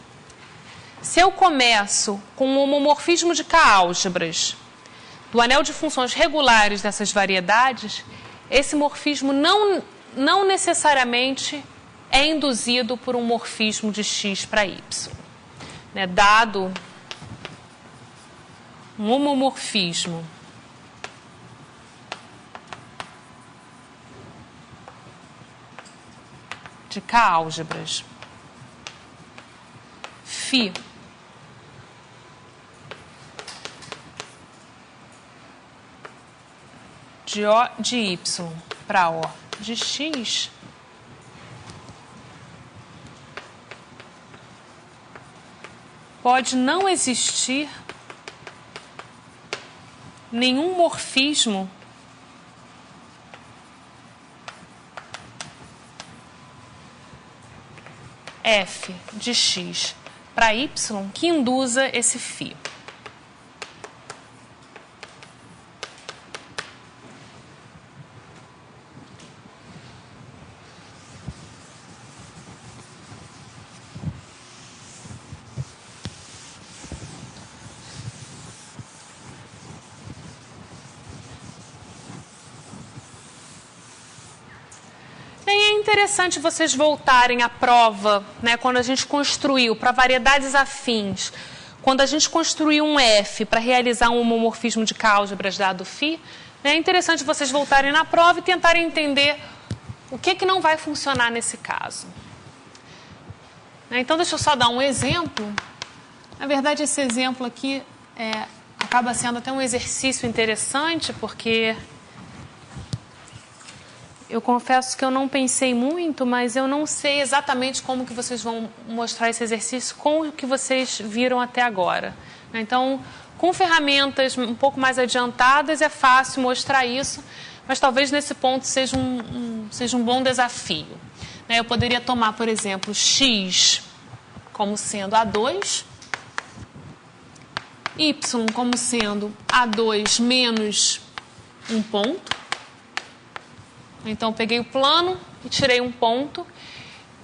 se eu começo com um homomorfismo de K-álgebras do anel de funções regulares dessas variedades, esse morfismo não necessariamente é induzido por um morfismo de X para Y. Dado um homomorfismo de K-álgebras φ de O de Y para O de X, pode não existir nenhum morfismo F de X para Y que induza esse φ. interessante vocês voltarem à prova, né, quando a gente construiu para variedades afins, quando a gente construiu um F para realizar um homomorfismo de K-álgebras dado φ, né, é interessante vocês voltarem na prova e tentarem entender o que não vai funcionar nesse caso. Então, deixa eu só dar um exemplo. Na verdade, esse exemplo aqui acaba sendo até um exercício interessante, porque eu confesso que eu não pensei muito, mas eu não sei exatamente como que vocês vão mostrar esse exercício com o que vocês viram até agora. Então, com ferramentas um pouco mais adiantadas, é fácil mostrar isso, mas talvez nesse ponto seja um bom desafio. Eu poderia tomar, por exemplo, x como sendo A2, y como sendo A2 menos um ponto. Então, eu peguei o plano e tirei um ponto.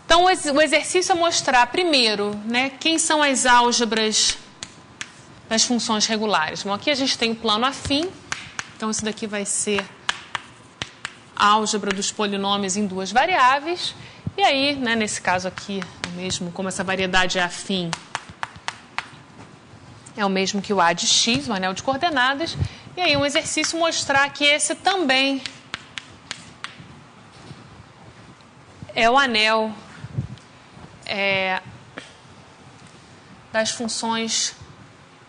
Então, o exercício é mostrar, primeiro, né, quem são as álgebras das funções regulares. Bom, aqui a gente tem o plano afim. Então, isso daqui vai ser a álgebra dos polinômios em duas variáveis. E aí, né, nesse caso aqui, mesmo como essa variedade é afim, é o mesmo que o A de x, o anel de coordenadas. E aí, um exercício mostrar que esse também é o anel das funções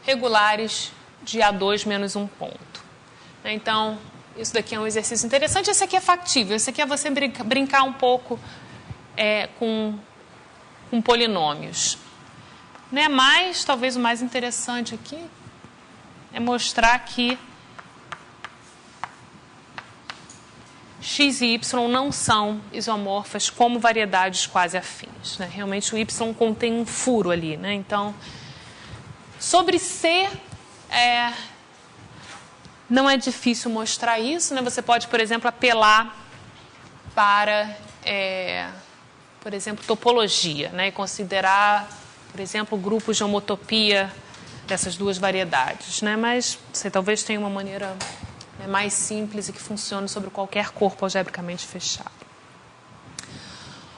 regulares de A2 menos um ponto. Então, isso daqui é um exercício interessante. Esse aqui é factível. Esse aqui é você brincar um pouco com polinômios. Né? Mas, talvez o mais interessante aqui é mostrar que x e y não são isomorfas como variedades quase afins. Né? Realmente o y contém um furo ali. Né? Então, sobre C, não é difícil mostrar isso. Né? Você pode, por exemplo, apelar para, por exemplo, topologia, né? E considerar, por exemplo, grupos de homotopia dessas duas variedades. Né? Mas você talvez tenha uma maneira mais simples e que funcione sobre qualquer corpo algebricamente fechado.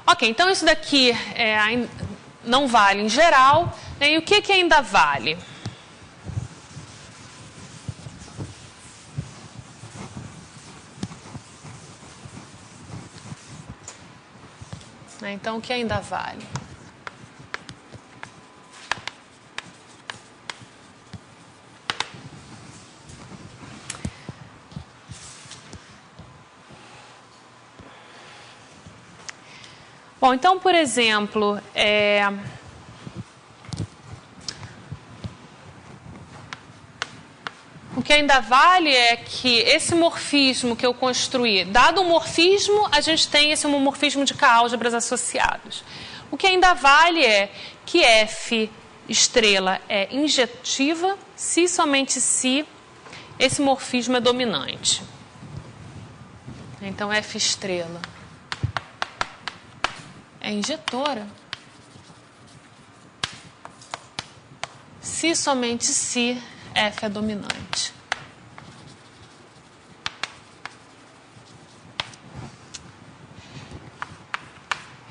Ok, então isso daqui não vale em geral. Né? E o que ainda vale? Então, o que ainda vale? Bom, então, por exemplo, o que ainda vale é que esse morfismo que eu construí, dado o morfismo, a gente tem esse homomorfismo de K-álgebras associados. O que ainda vale é que F estrela é injetiva se somente se esse morfismo é dominante. Então, F estrela é injetora se somente se F é dominante.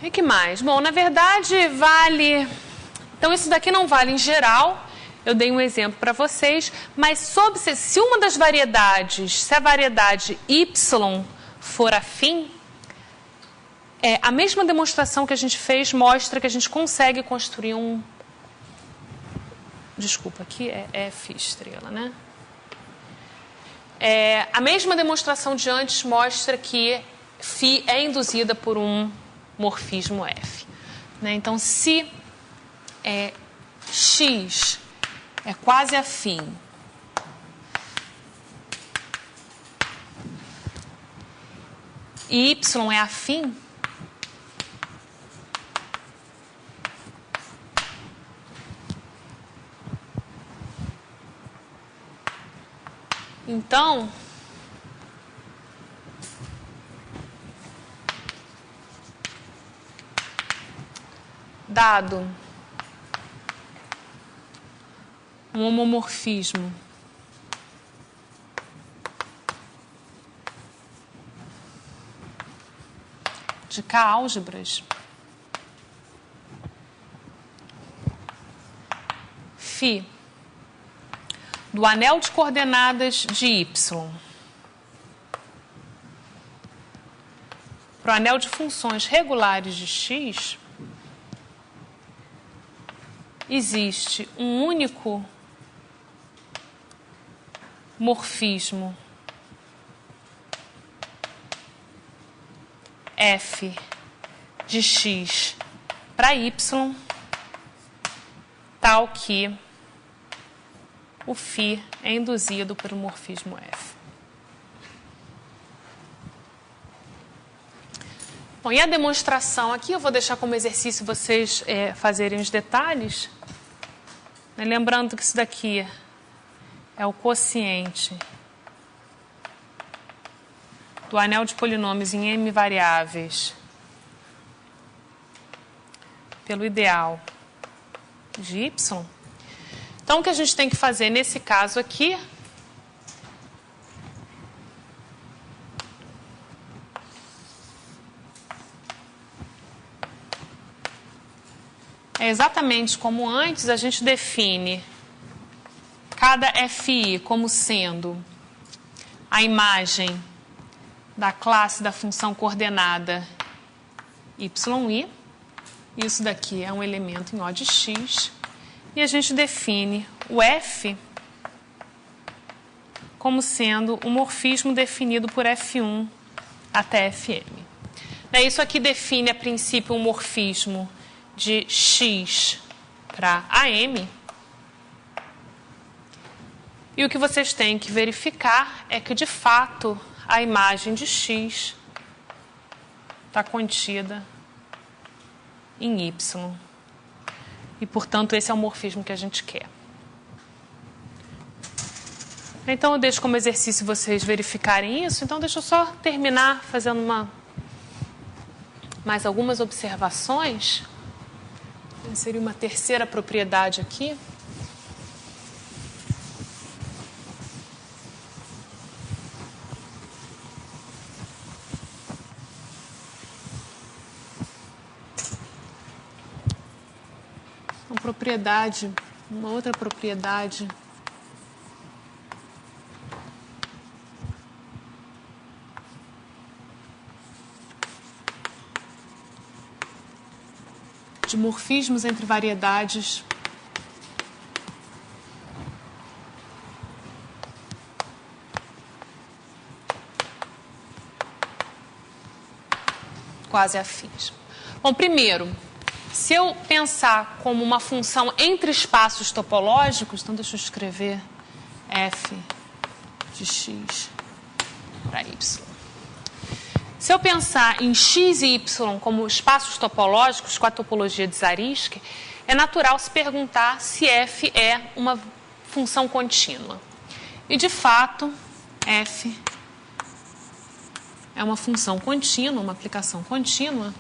E que mais? Bom, na verdade, vale... Então, isso daqui não vale em geral. Eu dei um exemplo para vocês. Mas se uma das variedades, se a variedade Y for afim, a mesma demonstração que a gente fez mostra que a gente consegue construir um... Desculpa, aqui é F estrela, né? A mesma demonstração de antes mostra que φ é induzida por um morfismo F. Né? Então, se x é quase afim e y é afim, então, dado um homomorfismo de K álgebras, φ do anel de coordenadas de Y para o anel de funções regulares de X, existe um único morfismo f de x para y, tal que o φ é induzido pelo morfismo f. Bom, e a demonstração aqui, eu vou deixar como exercício vocês fazerem os detalhes. Lembrando que isso daqui é o quociente do anel de polinômios em m variáveis pelo ideal de y. Então, o que a gente tem que fazer nesse caso aqui é exatamente como antes, a gente define cada FI como sendo a imagem da classe da função coordenada YI. Isso daqui é um elemento em O de X. E a gente define o F como sendo o morfismo definido por F1 até Fm. Isso aqui define, a princípio, um morfismo de X para AM. E o que vocês têm que verificar é que, de fato, a imagem de X está contida em Y. E, portanto, esse é o morfismo que a gente quer. Então, eu deixo como exercício vocês verificarem isso. Então, deixa eu só terminar fazendo mais algumas observações. Seria uma terceira propriedade aqui. Uma outra propriedade de morfismos entre variedades quase afins. Bom, primeiro, se eu pensar como uma função entre espaços topológicos, então deixa eu escrever f de x para y. Se eu pensar em x e y como espaços topológicos com a topologia de Zariski, é natural se perguntar se f é uma função contínua. E, de fato, f é uma função contínua, uma aplicação contínua.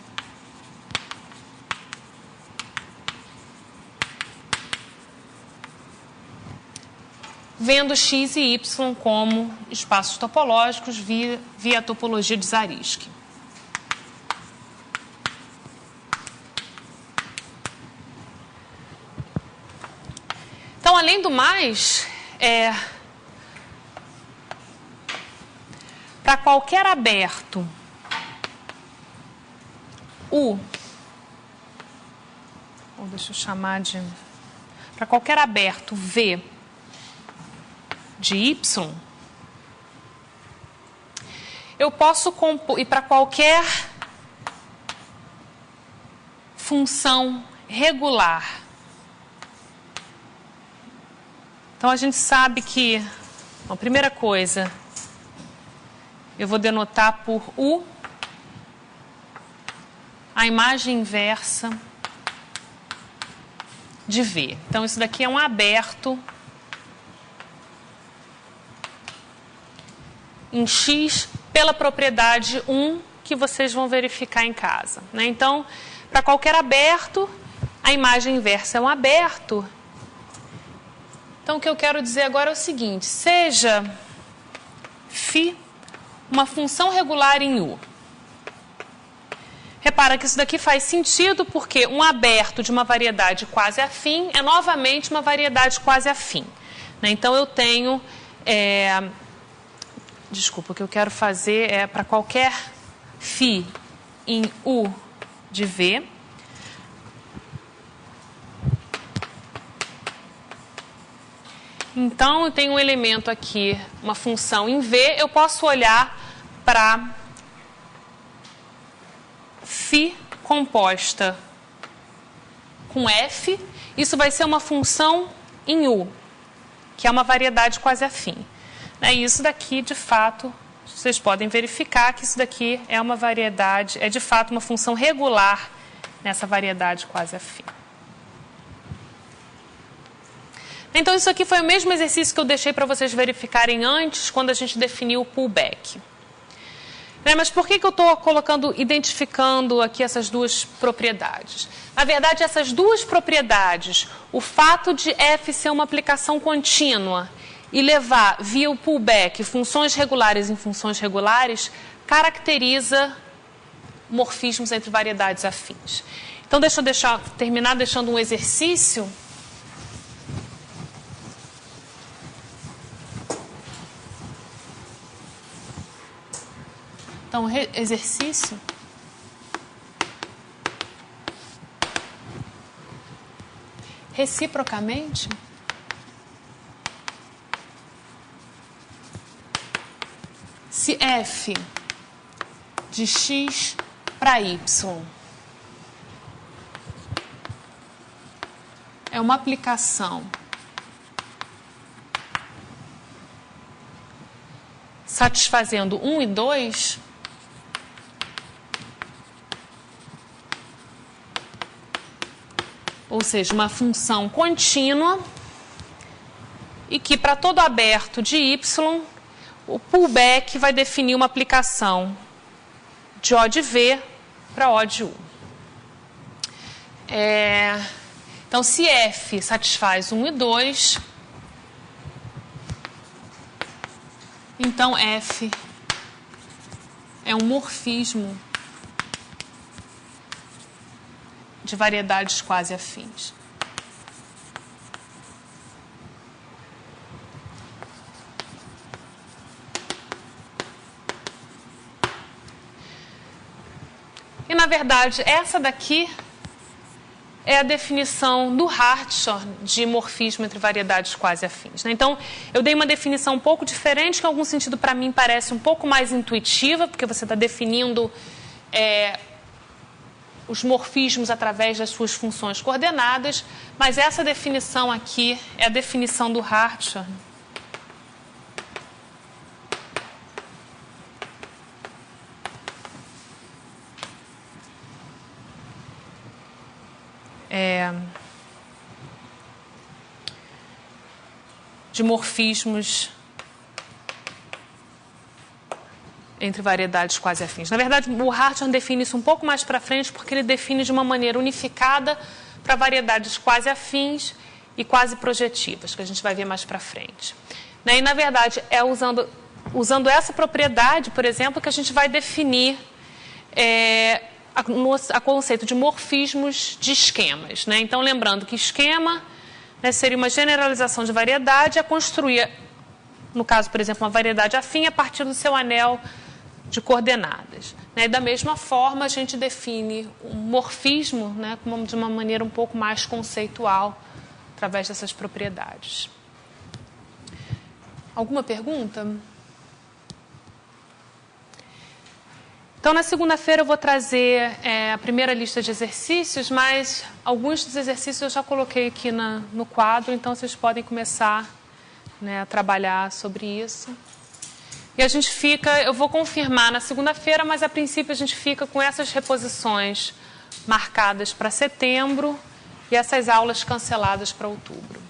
Vendo x e y como espaços topológicos via a topologia de Zariski. Então, além do mais, para qualquer aberto U, ou deixa eu chamar de... Para qualquer aberto V de Y, eu posso compor, e para qualquer função regular. Então, a gente sabe que, a primeira coisa, eu vou denotar por U a imagem inversa de V. Então, isso daqui é um aberto em X pela propriedade 1 que vocês vão verificar em casa. Então, para qualquer aberto, a imagem inversa é um aberto. Então, o que eu quero dizer agora é o seguinte: seja φ uma função regular em U repara que isso daqui faz sentido porque um aberto de uma variedade quase afim é novamente uma variedade quase afim. Né? Então, eu tenho... Desculpa, o que eu quero fazer é para qualquer φ em U de V. Então, eu tenho um elemento aqui, uma função em V, eu posso olhar para φ composta com F, isso vai ser uma função em U, que é uma variedade quase afim. E isso daqui, de fato, vocês podem verificar que isso daqui é uma variedade, é de fato uma função regular nessa variedade quase afim. Então, isso aqui foi o mesmo exercício que eu deixei para vocês verificarem antes, quando a gente definiu o pullback. Mas por que eu estou identificando aqui essas duas propriedades? Na verdade, essas duas propriedades, o fato de F ser uma aplicação contínua e levar via o pullback funções regulares em funções regulares, caracteriza morfismos entre variedades afins. Então, deixa eu terminar deixando um exercício. Então, exercício. Reciprocamente, se f de x para y é uma aplicação satisfazendo 1 e 2, ou seja, uma função contínua, e que para todo aberto de y, o pullback vai definir uma aplicação de O de V para O de U. Então, se F satisfaz 1 e 2, então F é um morfismo de variedades quase afins. E, na verdade, essa daqui é a definição do Hartshorne de morfismo entre variedades quase afins. Então, eu dei uma definição um pouco diferente, que em algum sentido, para mim, parece um pouco mais intuitiva, porque você está definindo os morfismos através das suas funções coordenadas, mas essa definição aqui é a definição do Hartshorne. De morfismos entre variedades quase afins. Na verdade, o Hartshorne define isso um pouco mais para frente, porque ele define de uma maneira unificada para variedades quase afins e quase projetivas, que a gente vai ver mais para frente. E, na verdade, é usando essa propriedade, por exemplo, que a gente vai definir o conceito de morfismos de esquemas. Então, lembrando que esquema seria uma generalização de variedade a construir, no caso, por exemplo, uma variedade afim a partir do seu anel de coordenadas. Da mesma forma, a gente define um morfismo de uma maneira um pouco mais conceitual, através dessas propriedades. Alguma pergunta? Então, na segunda-feira eu vou trazer a primeira lista de exercícios, mas alguns dos exercícios eu já coloquei aqui no quadro, então vocês podem começar a trabalhar sobre isso. E a gente eu vou confirmar na segunda-feira, mas a princípio a gente fica com essas reposições marcadas para setembro e essas aulas canceladas para outubro.